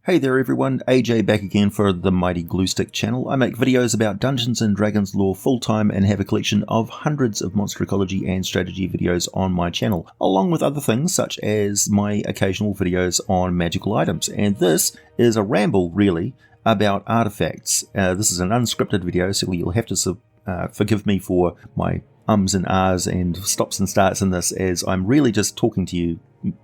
Hey there everyone, AJ back again for the Mighty Gluestick channel. I make videos about Dungeons & Dragons lore full-time and have a collection of hundreds of monster ecology and strategy videos on my channel, along with other things such as my occasional videos on magical items. And this is a ramble, really, about artifacts. This is an unscripted video, so you'll have to forgive me for my ums and ahs and stops and starts in this, as I'm really just talking to you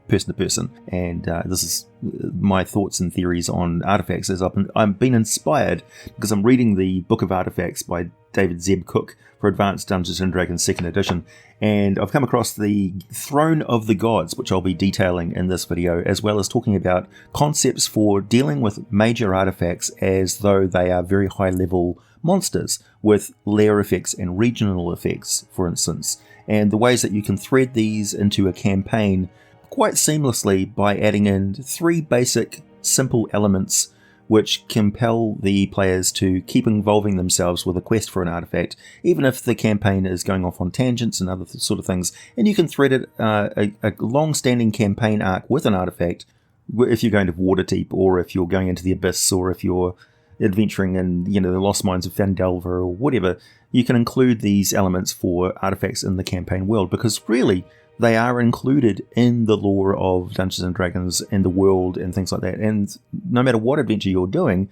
person to person, and this is my thoughts and theories on artifacts as I've been inspired because I'm reading the Book of Artifacts by David Zeb Cook for Advanced Dungeons & Dragons 2nd edition, and I've come across the Throne of the Gods, which I'll be detailing in this video, as well as talking about concepts for dealing with major artifacts as though they are very high level monsters with layer effects and regional effects, for instance, and the ways that you can thread these into a campaign quite seamlessly by adding in 3 basic simple elements which compel the players to keep involving themselves with a quest for an artifact, even if the campaign is going off on tangents and other sort of things. And you can thread it a long-standing campaign arc with an artifact if you're going to Waterdeep, or if you're going into the Abyss, or if you're adventuring in the Lost Mines of Phandelver or whatever. You can include these elements for artifacts in the campaign world, because really they are included in the lore of Dungeons & Dragons and the world and things like that. And no matter what adventure you're doing,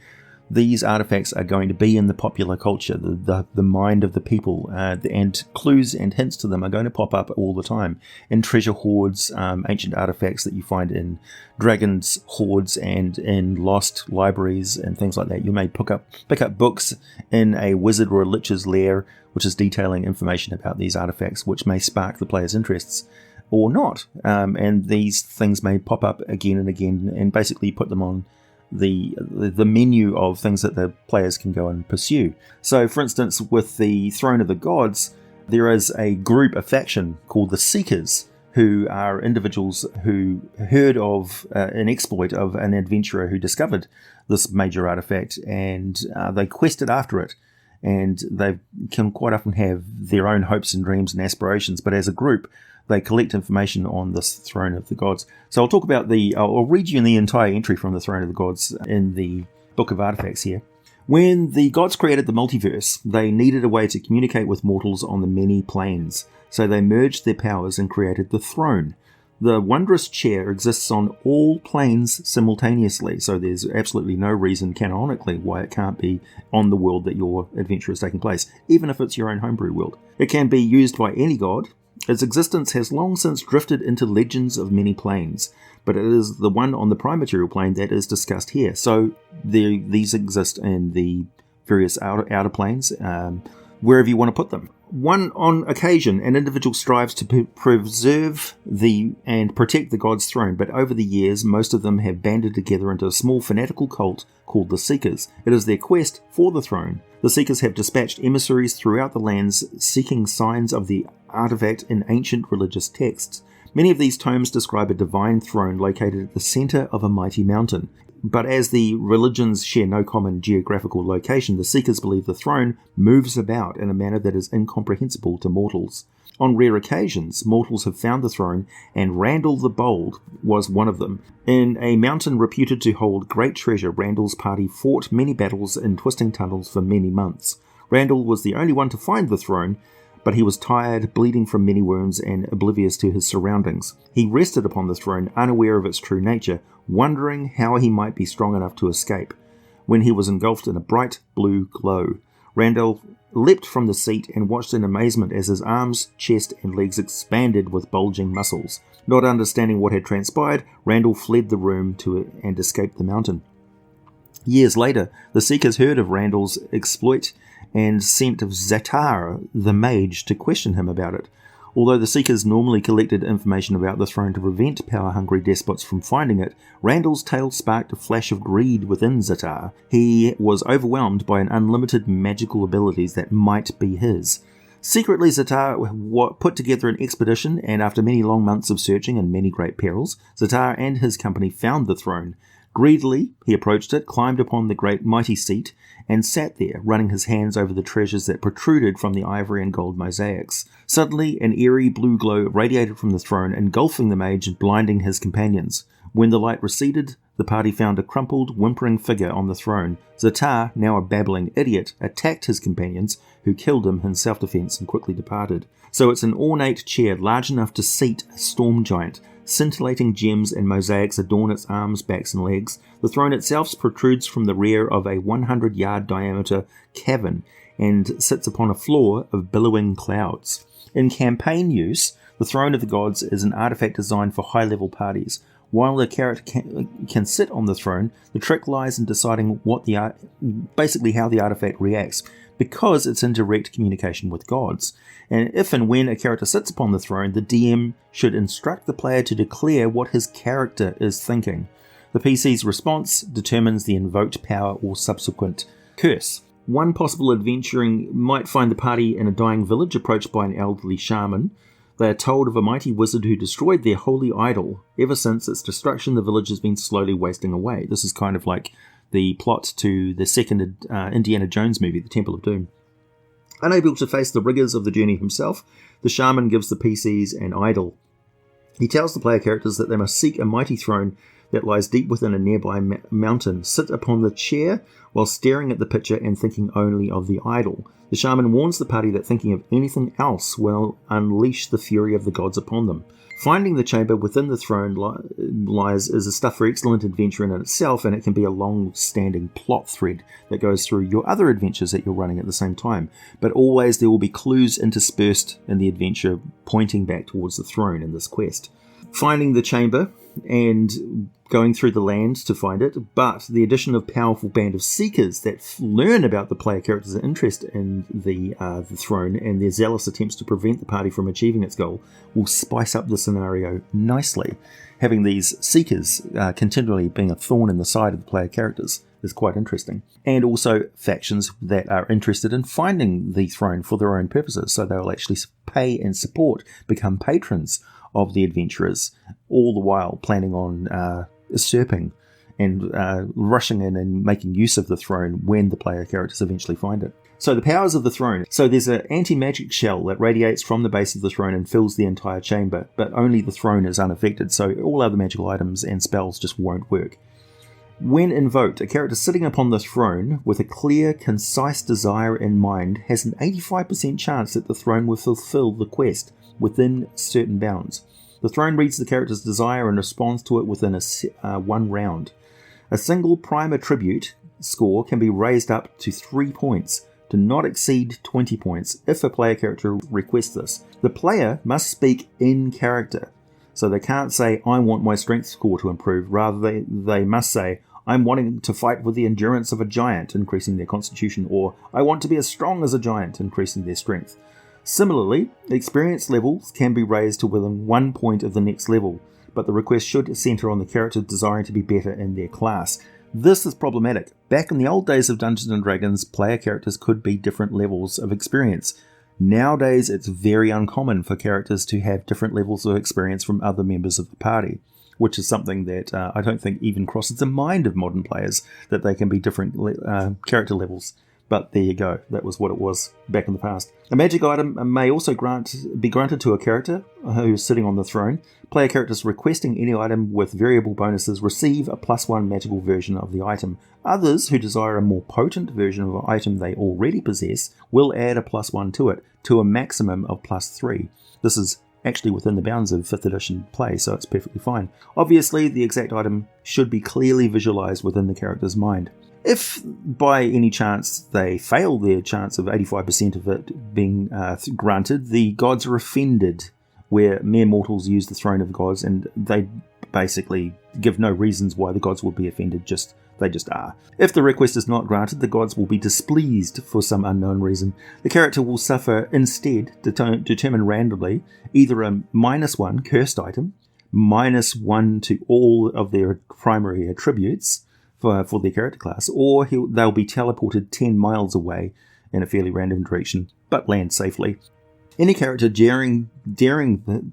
these artifacts are going to be in the popular culture, the mind of the people, and clues and hints to them are going to pop up all the time in treasure hoards, ancient artifacts that you find in dragons' hoards and in lost libraries and things like that. You may pick up books in a wizard or a lich's lair, which is detailing information about these artifacts, which may spark the player's interests or not. And these things may pop up again and again, and basically put them on the menu of things that the players can go and pursue. So, for instance, with the Throne of the Gods, there is a faction called the Seekers, who are individuals who heard of an exploit of an adventurer who discovered this major artifact, and they quested after it. And they can quite often have their own hopes and dreams and aspirations, but as a group, they collect information on this Throne of the Gods. So I'll read you the entire entry from the Throne of the Gods in the Book of Artifacts here. When the gods created the multiverse, they needed a way to communicate with mortals on the many planes, so they merged their powers and created the throne. The wondrous chair exists on all planes simultaneously, so there's absolutely no reason canonically why it can't be on the world that your adventure is taking place, even if it's your own homebrew world. It can be used by any god. Its existence has long since drifted into legends of many planes, but it is the one on the prime material plane that is discussed here. So these exist in the various outer planes, wherever you want to put them. On occasion, an individual strives to preserve and protect the god's throne, but over the years, most of them have banded together into a small fanatical cult called the Seekers. It is their quest for the throne. The Seekers have dispatched emissaries throughout the lands seeking signs of the artifact in ancient religious texts. Many of these tomes describe a divine throne located at the center of a mighty mountain. But as the religions share no common geographical location, the Seekers believe the throne moves about in a manner that is incomprehensible to mortals. On rare occasions, mortals have found the throne, and Randall the Bold was one of them. In a mountain reputed to hold great treasure, Randall's party fought many battles in twisting tunnels for many months. Randall was the only one to find the throne, but he was tired, bleeding from many wounds, and oblivious to his surroundings. He rested upon the throne, unaware of its true nature, wondering how he might be strong enough to escape, when he was engulfed in a bright blue glow. Randall leapt from the seat and watched in amazement as his arms, chest, and legs expanded with bulging muscles. Not understanding what had transpired, Randall fled the room and escaped the mountain. Years later, the Seekers heard of Randall's exploit and sent Zatar, the mage, to question him about it. Although the Seekers normally collected information about the throne to prevent power-hungry despots from finding it, Randall's tale sparked a flash of greed within Zatar. He was overwhelmed by an unlimited magical abilities that might be his. Secretly, Zatar put together an expedition, and after many long months of searching and many great perils, Zatar and his company found the throne. Greedily, he approached it, climbed upon the great mighty seat, and sat there, running his hands over the treasures that protruded from the ivory and gold mosaics. Suddenly, an eerie blue glow radiated from the throne, engulfing the mage and blinding his companions. When the light receded, the party found a crumpled, whimpering figure on the throne. Zatar, now a babbling idiot, attacked his companions, who killed him in self-defense and quickly departed. So it's an ornate chair large enough to seat a storm giant. Scintillating gems and mosaics adorn its arms, backs, and legs. The throne itself protrudes from the rear of a 100-yard diameter cavern and sits upon a floor of billowing clouds. In campaign use, the Throne of the Gods is an artifact designed for high-level parties. While the character can sit on the throne, the trick lies in deciding basically how the artifact reacts, because it's in direct communication with gods. And if and when a character sits upon the throne, the DM should instruct the player to declare what his character is thinking. The PC's response determines the invoked power or subsequent curse. One possible adventuring might find the party in a dying village approached by an elderly shaman. They are told of a mighty wizard who destroyed their holy idol. Ever since its destruction, the village has been slowly wasting away. This is kind of like the plot to the second Indiana Jones movie, The Temple of Doom. Unable to face the rigours of the journey himself, the shaman gives the PCs an idol. He tells the player characters that they must seek a mighty throne that lies deep within a nearby mountain, sit upon the chair while staring at the picture and thinking only of the idol. The shaman warns the party that thinking of anything else will unleash the fury of the gods upon them. Finding the chamber within the throne lies is a stuff for excellent adventure in itself, and it can be a long-standing plot thread that goes through your other adventures that you're running at the same time. But always there will be clues interspersed in the adventure pointing back towards the throne in this quest. Finding the chamber and going through the land to find it, but the addition of powerful band of seekers that learn about the player character's interest in the throne and their zealous attempts to prevent the party from achieving its goal will spice up the scenario nicely. Having these seekers continually being a thorn in the side of the player characters is quite interesting. And also factions that are interested in finding the throne for their own purposes, so they'll actually pay and support, become patrons of the adventurers, all the while planning on usurping and rushing in and making use of the throne when the player characters eventually find it. So the powers of the throne. So there's an anti-magic shell that radiates from the base of the throne and fills the entire chamber, but only the throne is unaffected, so all other magical items and spells just won't work. When invoked, a character sitting upon the throne with a clear, concise desire in mind has an 85% chance that the throne will fulfill the quest within certain bounds. The throne reads the character's desire and responds to it within one round. A single prime attribute score can be raised up to 3 points, to not exceed 20 points if a player character requests this. The player must speak in character, so they can't say, I want my strength score to improve. Rather, they must say, I'm wanting to fight with the endurance of a giant, increasing their constitution, or I want to be as strong as a giant, increasing their strength. Similarly, experience levels can be raised to within 1 point of the next level, but the request should centre on the character desiring to be better in their class. This is problematic. Back in the old days of Dungeons & Dragons, player characters could be different levels of experience. Nowadays, it's very uncommon for characters to have different levels of experience from other members of the party, which is something that I don't think even crosses the mind of modern players, that they can be different character levels. But there you go, that was what it was back in the past. A magic item may also be granted to a character who is sitting on the throne. Player characters requesting any item with variable bonuses receive a +1 magical version of the item. Others who desire a more potent version of an item they already possess will add a +1 to it, to a maximum of +3. This is actually within the bounds of 5th edition play, so it's perfectly fine. Obviously, the exact item should be clearly visualized within the character's mind. If by any chance they fail their chance of 85% of it being granted, the gods are offended, where mere mortals use the throne of the gods, and they basically give no reasons why the gods would be offended, they just are. If the request is not granted, the gods will be displeased for some unknown reason. The character will suffer instead, determined randomly, either a -1 cursed item, -1 to all of their primary attributes for their character class, or they'll be teleported 10 miles away in a fairly random direction, but land safely. Any character daring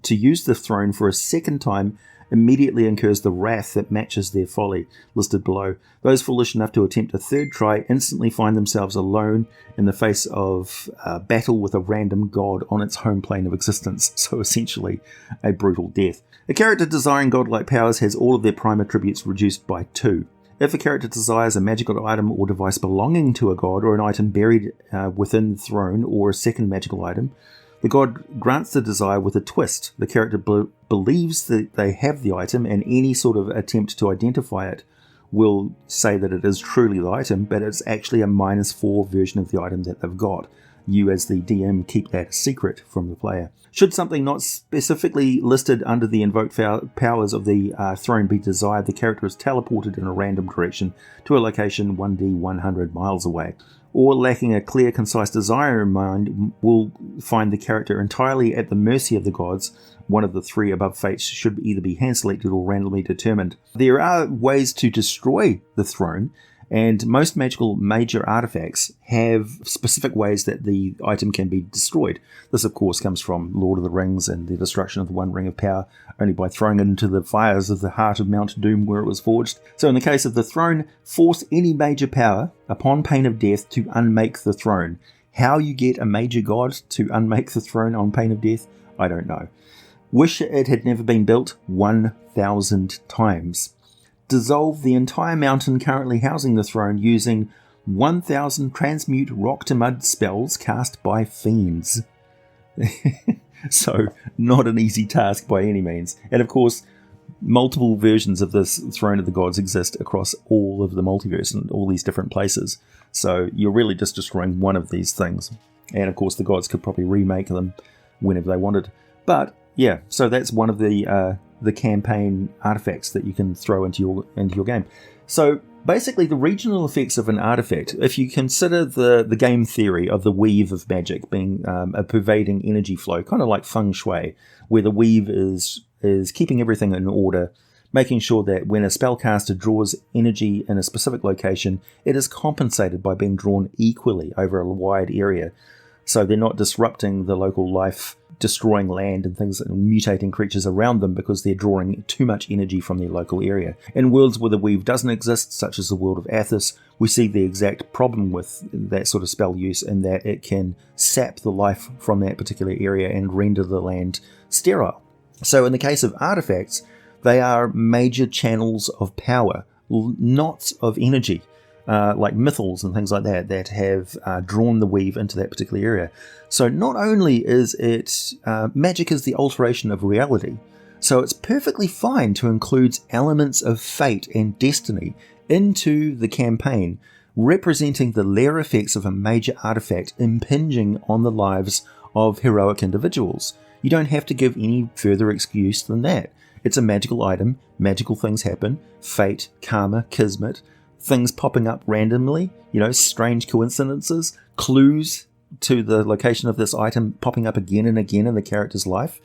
to use the throne for a second time immediately incurs the wrath that matches their folly, listed below. Those foolish enough to attempt a third try instantly find themselves alone in the face of battle with a random god on its home plane of existence, so essentially a brutal death. A character desiring godlike powers has all of their prime attributes reduced by 2. If a character desires a magical item or device belonging to a god, or an item buried within the throne, or a second magical item, the god grants the desire with a twist. The character believes that they have the item, and any sort of attempt to identify it will say that it is truly the item, but it's actually a -4 version of the item that they've got. You as the DM keep that a secret from the player. Should something not specifically listed under the invoked powers of the throne be desired, the character is teleported in a random direction to a location 1d 100 miles away. Or lacking a clear, concise desire in mind, will find the character entirely at the mercy of the gods. One of the 3 above fates should either be hand-selected or randomly determined. There are ways to destroy the throne, and most magical major artifacts have specific ways that the item can be destroyed. This, of course, comes from Lord of the Rings and the destruction of the One Ring of Power, only by throwing it into the fires of the heart of Mount Doom where it was forged. So in the case of the throne, force any major power, upon pain of death, to unmake the throne. How you get a major god to unmake the throne on pain of death, I don't know. Wish it had never been built 1,000 times. Dissolve the entire mountain currently housing the throne using 1,000 transmute rock to mud spells cast by fiends. So, not an easy task by any means. And of course, multiple versions of this Throne of the Gods exist across all of the multiverse and all these different places. So, you're really just destroying one of these things. And of course, the gods could probably remake them whenever they wanted. But yeah, so that's one of the campaign artifacts that you can throw into your game. So basically, the regional effects of an artifact, if you consider the game theory of the weave of magic being a pervading energy flow, kind of like feng shui, where the weave is keeping everything in order, making sure that when a spellcaster draws energy in a specific location, it is compensated by being drawn equally over a wide area. So they're not disrupting the local life, destroying land and things, and mutating creatures around them because they're drawing too much energy from their local area. In worlds where the weave doesn't exist, such as the world of Athos, we see the exact problem with that sort of spell use, in that it can sap the life from that particular area and render the land sterile. So in the case of artifacts, they are major channels of power, knots of energy, like mythals and things like that have drawn the weave into that particular area. So not only is it magic is the alteration of reality, so it's perfectly fine to include elements of fate and destiny into the campaign, representing the lair effects of a major artifact impinging on the lives of heroic individuals. You don't have to give any further excuse than that. It's a magical item, magical things happen, fate, karma, kismet, things popping up randomly, strange coincidences, clues to the location of this item popping up again and again in the character's life,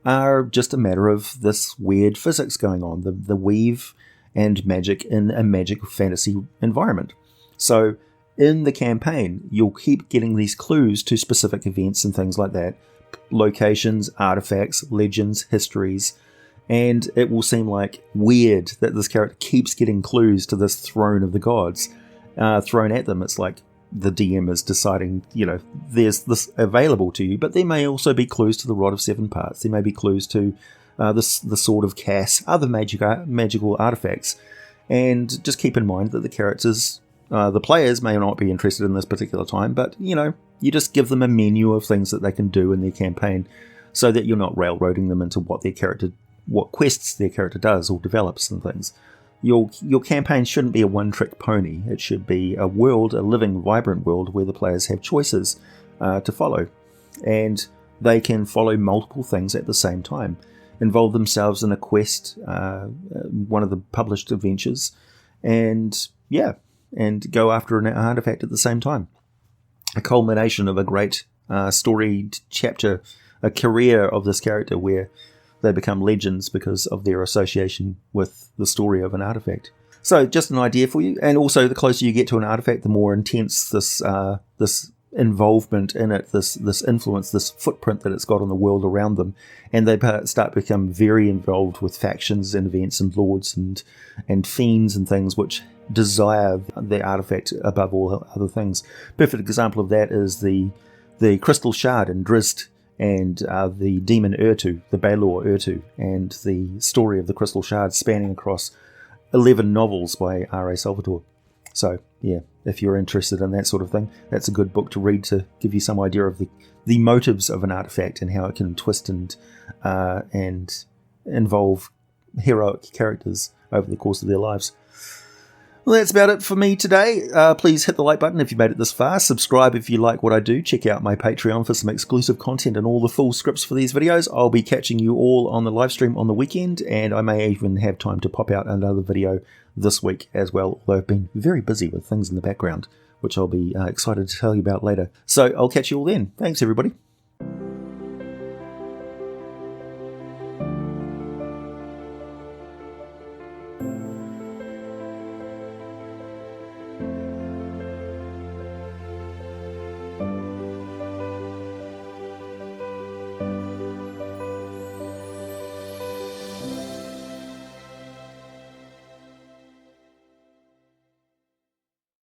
are just a matter of this weird physics going on, the weave and magic in a magic fantasy environment. So in the campaign, you'll keep getting these clues to specific events and things like that, locations, artifacts, legends, histories, and it will seem like weird that this character keeps getting clues to this throne of the gods thrown at them. It's like the DM is deciding, there's this available to you, but there may also be clues to the Rod of Seven Parts. There may be clues to the Sword of Cass, other magical artifacts. And just keep in mind that the characters, the players may not be interested in this particular time, but, you just give them a menu of things that they can do in their campaign so that you're not railroading them into what quests their character does or develops and things. Your campaign shouldn't be a one-trick pony. It should be a living, vibrant world where the players have choices to follow. And they can follow multiple things at the same time. Involve themselves in a quest, one of the published adventures, and go after an artifact at the same time. A culmination of a great storied chapter, a career of this character where they become legends because of their association with the story of an artifact. So just an idea for you. And also, the closer you get to an artifact, the more intense this involvement in it, this influence, this footprint that it's got on the world around them, and they start to become very involved with factions and events and lords and fiends and things which desire the artifact above all other things. Perfect example of that is the Crystal Shard in Drizzt, and the demon Urtu, the Balor Urtu, and the story of the Crystal Shard spanning across 11 novels by R.A. Salvatore. So, yeah, if you're interested in that sort of thing, that's a good book to read to give you some idea of the motives of an artifact and how it can twist and involve heroic characters over the course of their lives. Well, that's about it for me today. Please hit the like button if you made it this far. Subscribe if you like what I do. Check out my Patreon for some exclusive content and all the full scripts for these videos. I'll be catching you all on the live stream on the weekend, and I may even have time to pop out another video this week as well, although I've been very busy with things in the background, which I'll be excited to tell you about later. So I'll catch you all then. Thanks, everybody.